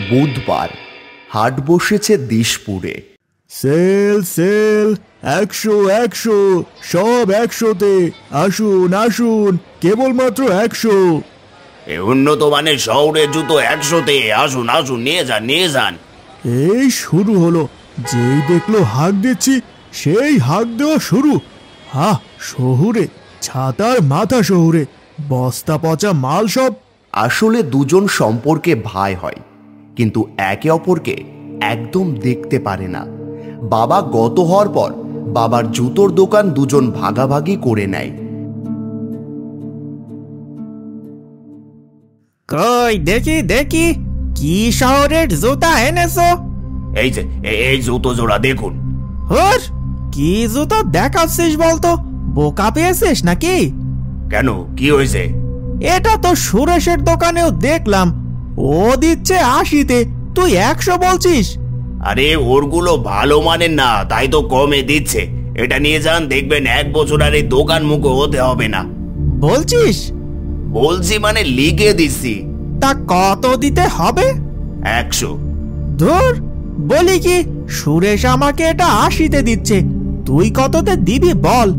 বুধবার হাট বসেছে দিশপুরে। সেল সেল, 100 100, সব 100-তে। আসুন আসুন, কেবলমাত্র 100। এই উন্নত মানের শহরের জুতো 100-তে। আসুন আসুন, নিয়ে যান নিয়ে যান। এই শুরু হলো, যেই দেখলো হাঁক দিচ্ছি সেই হাঁক দেওয়া শুরু। শহুরে ছাতার মাথা, শহুরে বস্তা পচা মাল সব। আসলে দুজন সম্পর্কে ভাই হয়, কিন্তু একে অপরকে একদম দেখতে পারে না। বাবা গত হওয়ার পর বাবার জুতোর দোকান দুজন ভাগাভাগি করে নেয়। কই দেখি দেখি, কি শহরের জুতা এনেছো? এই যে এই জুতো জোড়া দেখুন। হর, কি জুতো দেখাচ্ছিস বলতো? বোকা পেয়েছিস নাকি? কেন, কি হয়েছে? এটা তো সুরেশের দোকানেও দেখলাম, ও দিচ্ছে 80-তে, তুই 100 বলছিস? আরে ওরগুলো ভালো মানের না, তাই তো কমে দিচ্ছে। এটা নিয়ে যান, দেখবেন 1 বছর আর এই দোকান মুখো হতে হবে না। বলছিস? বলছি মানে লিখে দিচ্ছি। তা কত দিতে হবে? 100। ধুর, বলি কি, সুরেশ আমাকে এটা 80-তে দিচ্ছে, তুই কততে দিবি বল?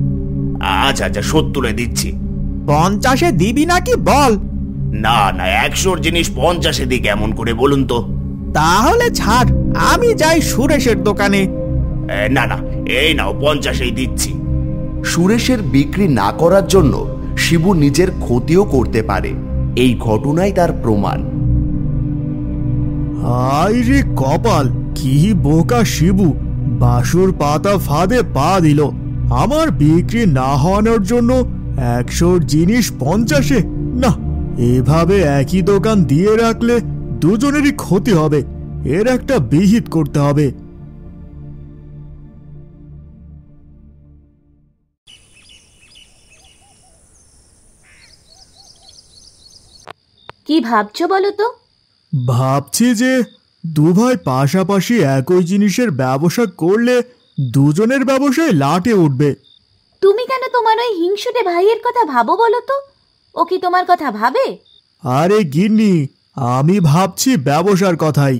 আচ্ছা আচ্ছা, 70-এ দিচ্ছি। 50-এ দিবি নাকি বল? না না, 100-র জিনিস 50-এ দিই কেমন করে বলুন তো? তাহলে ছাড়, আমি যাই সুরেশের দোকানে। না না, এই নাও, 50-এই দিচ্ছি। সুরেশের বিক্রি না করার জন্য শিবু নিজের ক্ষতিও করতে পারে, এই ঘটনাই তার প্রমাণ। হায় রে কপাল, কি বোকা শিবু, বাসুর পাতা ফাঁদে পা দিল। আমার বিক্রি না হওয়ানোর জন্য 100-র জিনিস 50-এ। না, এভাবে একই দোকান দিয়ে রাখলে দুজনেরই ক্ষতি হবে। এর একটা বিহিত করতে হবে। কি ভাবছো বলো তো? ভাবছি যে দুভাই পাশাপাশি একই জিনিসের ব্যবসা করলে দুজনের ব্যবসায় লাটে উঠবে। তুমি কেন তোমার ওই হিংসুটে ভাইয়ের কথা ভাবো বলো তো? ও কি তোমার কথা ভাবে? আরে গিন্নি, আমি ভাবছি ব্যবসার কথাই।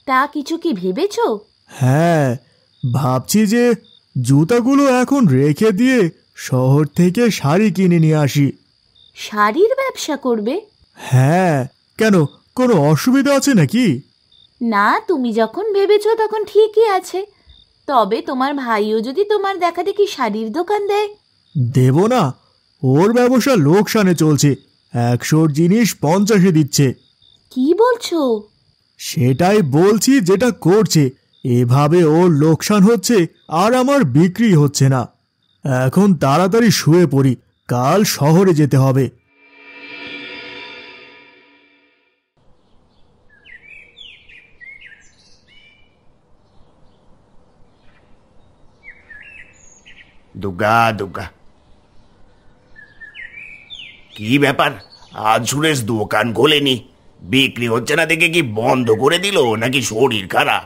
তা কিছু কি ভেবেছো? হ্যাঁ, ভাবছি যে জুতাগুলো এখন রেখে দিয়ে শহর থেকে শাড়ি কিনে নিয়ে আসি। শাড়ির ব্যবসা করবে? হ্যাঁ, কেন, কোনো অসুবিধা আছে নাকি? না, তুমি যখন ভেবেছো তখন ঠিকই আছে। তবে তোমার ভাইও যদি তোমার দেখা দেখি শাড়ির দোকান দেয়? দেব না, ওর ব্যবসা লোকসানে চলছে। 100-র জিনিস 50-এ দিচ্ছে। কি বলছো? সেটাই বলছি, যেটা করছে। এভাবে ওর লোকসান হচ্ছে আর আমার বিক্রি হচ্ছে না। এখন তাড়াতাড়ি শুয়ে পড়ি, কাল শহরে যেতে হবে। দুর্গা দুর্গা, কি ব্যাপার? আজ সুরেশ দোকান খোলেনি, বিক্রি হচ্ছে না দেখে কি বন্ধ করে দিল নাকি শরীর খারাপ?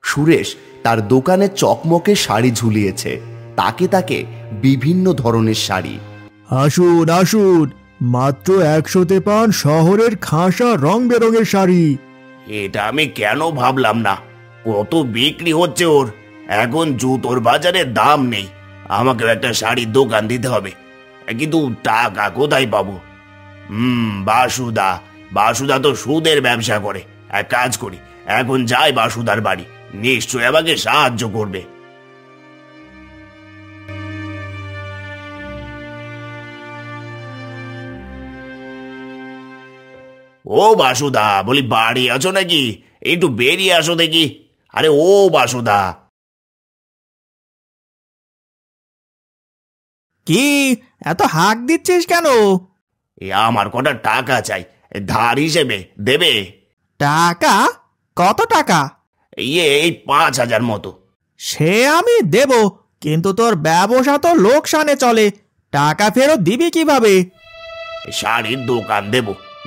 সুরেশ তার দোকানে চকমকে শাড়ি ঝুলিয়েছে, তাকে তাকে বিভিন্ন ধরনের শাড়ি। আসুন আসুন, মাত্র 100-তে পান শহরের খাসা রং বেরঙের শাড়ি। এটা আমি কেন ভাবলাম না? কত বিক্রি হচ্ছে ওর। এখন জুতোর বাজারে দাম নেই, আমাকেও একটা শাড়ির দোকান দিতে হবে, কিন্তু টাকা কোথায় পাবো? বাসুদা, বাসুদা তো সুদের ব্যবসা করে। এক কাজ করি, এখন যাই বাসুদার বাড়ি, নিশ্চয়ই আমাকে সাহায্য করবে। ও বাসুদা, বলি বাড়ি আছো নাকি? একটু বেরিয়ে আসো দেখি। আরে ও বাসুদা। কি এত হাঁক দিচ্ছিস কেন? আমার কটা টাকা চাই, ধার হিসেবে দেবে? টাকা? কত টাকা? এই 5,000 মতো। সে আমি দেব, কিন্তু তোর ব্যবসা তো লোকসানে চলে, টাকা ফেরত দিবি কিভাবে? শাড়ির দোকান দেব,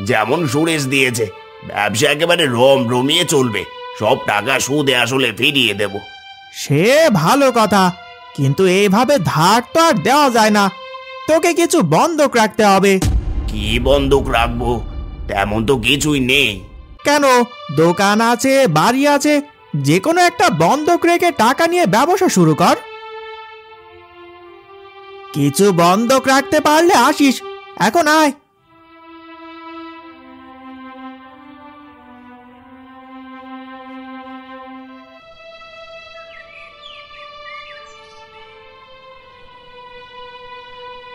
যেমন সুরেশ দিয়েছে। ব্যবসা একেবারে রমিয়ে চলবে, সব টাকা সুদে আসলে ফিরিয়ে দেব। সে ভালো কথা, কিন্তু এইভাবে ধার তো আর দেওয়া যায় না, তোকে কিছু বন্ধক রাখতে হবে। কি বন্ধক রাখবো? তেমন তো কিছুই নেই। কেন? দোকান আছে, বাড়ি আছে, যে কোনো একটা বন্ধক রেখে টাকা নিয়ে ব্যবসা শুরু কর। কিছু বন্ধক রাখতে পারলে আসিস, এখন আয়।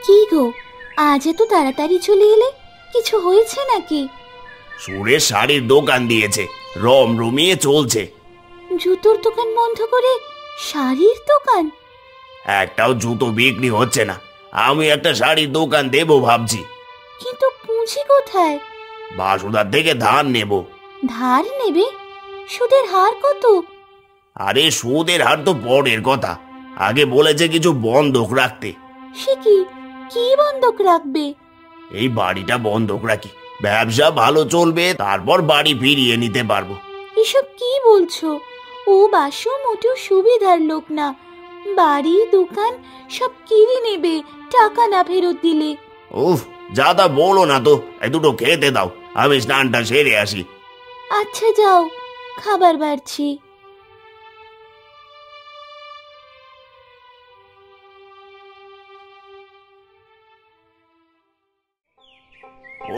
কি গো, আজ এত তাড়াতাড়ি চলে এলে? কিছু হয়েছে নাকি? সুরেশ শাড়ির দোকান দিয়েছে, রমরমিয়ে চলছে। জুতোর দোকান বন্ধ করে শাড়ির দোকান? একটাও জুতো বিক্রি হচ্ছে না। আমি একটা শাড়ির দোকান দেবো ভাবছি। কিন্তু পুঁজি কোথায়? বাসুদার থেকে ধার নেব। ধার নেবে? সুদের হার কত? আরে সুদের হার তো পরের কথা, আগে বলেছে কিছু বন্ধক রাখতে। সে কি, কি বন্ধক রাখবে? এই বাড়িটা বন্ধক রাখি, ব্যবসা ভালো চলবে, তারপর বাড়ি ফিরিয়ে নিতে পারবো। এসব কি বলছো? ও বাসু মোটেও সুবিধার লোক না। বাড়ি দোকান সব কিনে নেবে টাকা না ফেরত দিলে। উফ, যা তা বলো না তো, এই দুটো খেতে দাও, আমি স্নানটা সেরে আসি। আচ্ছা যাও, খাবার বাড়ছি।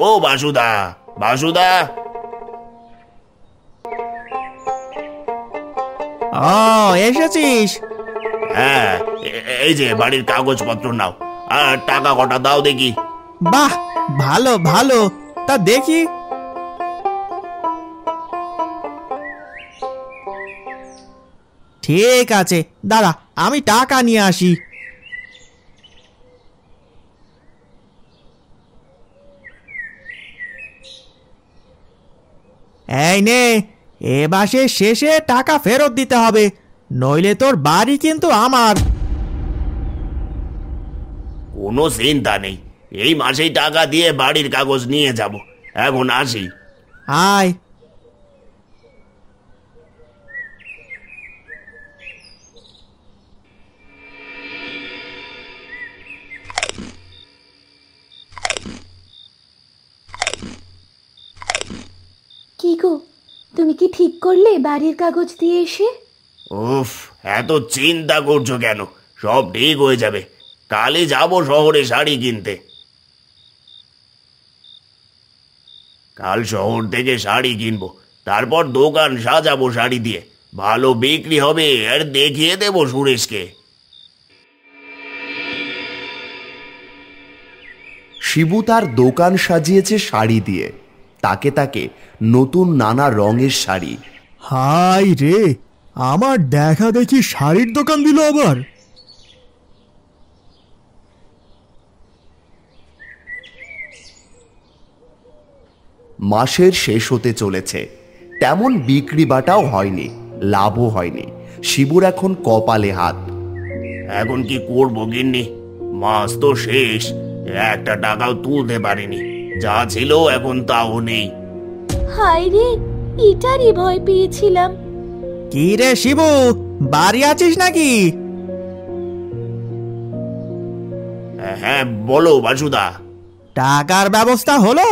ও বাসুদা, বাসুদা। ও, এসেছিস? হ্যাঁ, এই যে বাড়ির কাগজপত্র নাও, আর টাকা কটা দাও দেখি। বাহ, ভালো ভালো, তা দেখি। ঠিক আছে, দাঁড়া, আমি টাকা নিয়ে আসি। এই নে, এ মাসের শেষে টাকা ফেরত দিতে হবে, নইলে তোর বাড়ি কিন্তু আমার। কোনো চিন্তা নেই, এই মাসেই টাকা দিয়ে বাড়ির কাগজ নিয়ে যাব। এখন আসি। আয়। কি গো, তুমি কি ঠিক করলে বাড়ির কাগজ দিয়ে এসে? উফ, এত চিন্তা করছো কেন? সব ঠিক হয়ে যাবে। কালই যাব শহরে শাড়ি কিনতে। কাল শহর থেকে শাড়ি কিনবো, তারপর দোকান সাজাবো শাড়ি দিয়ে। ভালো বিক্রি হবে আর দেখিয়ে দেবো সুরেশকে। শিবু তার দোকান সাজিয়েছে শাড়ি দিয়ে, তাকে তাকে নতুন নানা রঙের শাড়ি। হাই রে, আমার দেখা দেখি শাড়ির দোকান দিল আবার। মাসের শেষ হতে চলেছে, তেমন বিক্রি বাটাও হয়নি, লাভও হয়নি। শিবুর এখন কপালে হাত। এখন কি করবো গিন্নি? মাস তো শেষ, একটা টাকাও তুলতে পারিনি। যা ছিল এখন তাও নেই। হায় রে, এটারই ভয় পেয়েছিলাম। কি রে শিবু, বাড়ি আছিস নাকি? হ্যাঁ বলো বাসুদা। টাকার ব্যবস্থা হলো?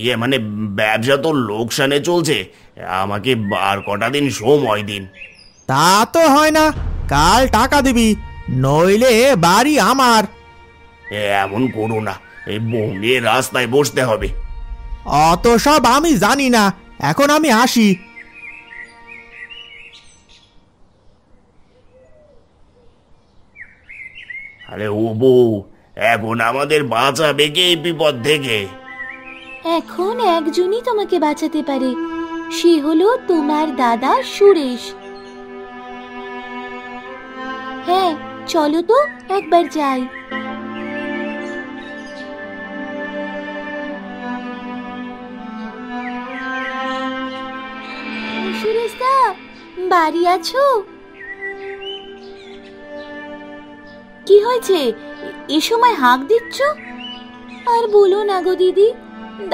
ইয়ে মানে ব্যবসা তো লোকসানে চলছে, আমাকে আর কটা দিন সময় দিন। তা তো হয় না, কাল টাকা দিবি, নইলে বাড়ি আমার। এমন করো না, এই বউ নিয়ে রাস্তায় বসতে হবে। অত সব আমি জানি না, এখন আমি আসি। আরে ও বউ, এখন আমাদের বাঁচাবে কে এই বিপদ থেকে? এখন একজনই তোমাকে বাঁচাতে পারে, সে হলো তোমার দাদা সুরেশ। হ্যাঁ চলো তো একবার যাই। সুরেশ দা, বাড়ি আছো? কি হয়েছে, এ সময় হাঁক দিচ্ছ? আর বলো না গো দিদি,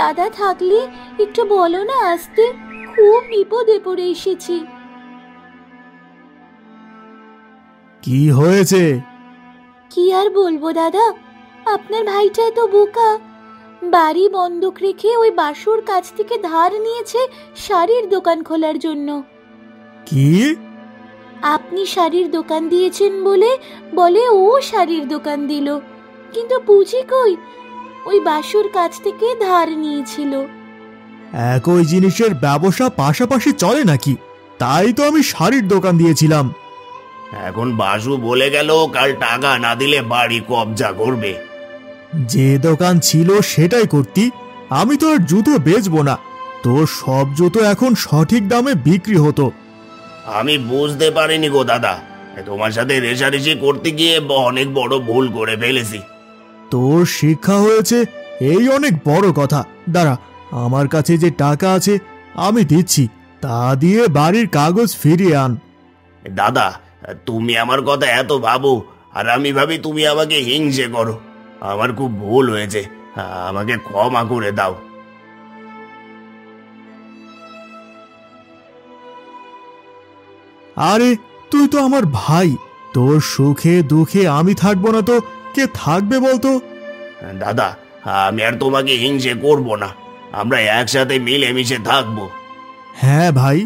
দাদা থাকলে একটু বলো না আসতে, খুব বিপদে পড়ে এসেছি। কি হয়েছে? কি আর বলবো দাদা, আপনার ভাইটা তো বোকা, বাড়ি বন্ধক রেখে ওই বাসুর কাছ থেকে ধার নিয়েছে শাড়ির দোকান খোলার জন্য। কি? আপনি শাড়ির দোকান দিয়েছেন বলে বলে ও শাড়ির দোকান দিল, কিন্তু পুঁজি কই? ওই বাসুর কাছ থেকে ধার নিয়েছিল। একই জিনিসের ব্যবসা পাশাপাশি চলে নাকি? তাই তো আমি শাড়ির দোকান দিয়েছিলাম। এখন বাসু বলে গেল কাল টাকা না দিলে বাড়ি কবজা করবে। যে দোকান ছিল সেটাই করতি। আমি তো আর জুতো বেচবো না। তোর সব জুতো এখন সঠিক দামে বিক্রি হতো। আমি বুঝতে পারিনি গো দাদা, তোমার সাথে রেষারেষি করতে গিয়ে অনেক বড় ভুল করে ফেলেছি। তোর শিক্ষা হয়েছে এই অনেক বড় কথা। দাঁড়া, আমার কাছে যে টাকা আছে আমি দিচ্ছি, তা দিয়ে বাড়ির কাগজ ফিরিয়ে আন। দাদা, তুমি আমার কথা এত ভাবো আর আমি ভাবি তুমি আমাকে হিংসে করো। আমার খুব ভুল হয়েছে, আমাকে ক্ষমা করে দাও। আরে তুই তো আমার ভাই, তোর সুখে দুঃখে আমি থাকবো না তো কে থাকবে বলতো? দাদা, আমি আর তোমাকে হিংসে করব না, আমরা একসাথে মিলেমিশে থাকবো। হ্যাঁ ভাই,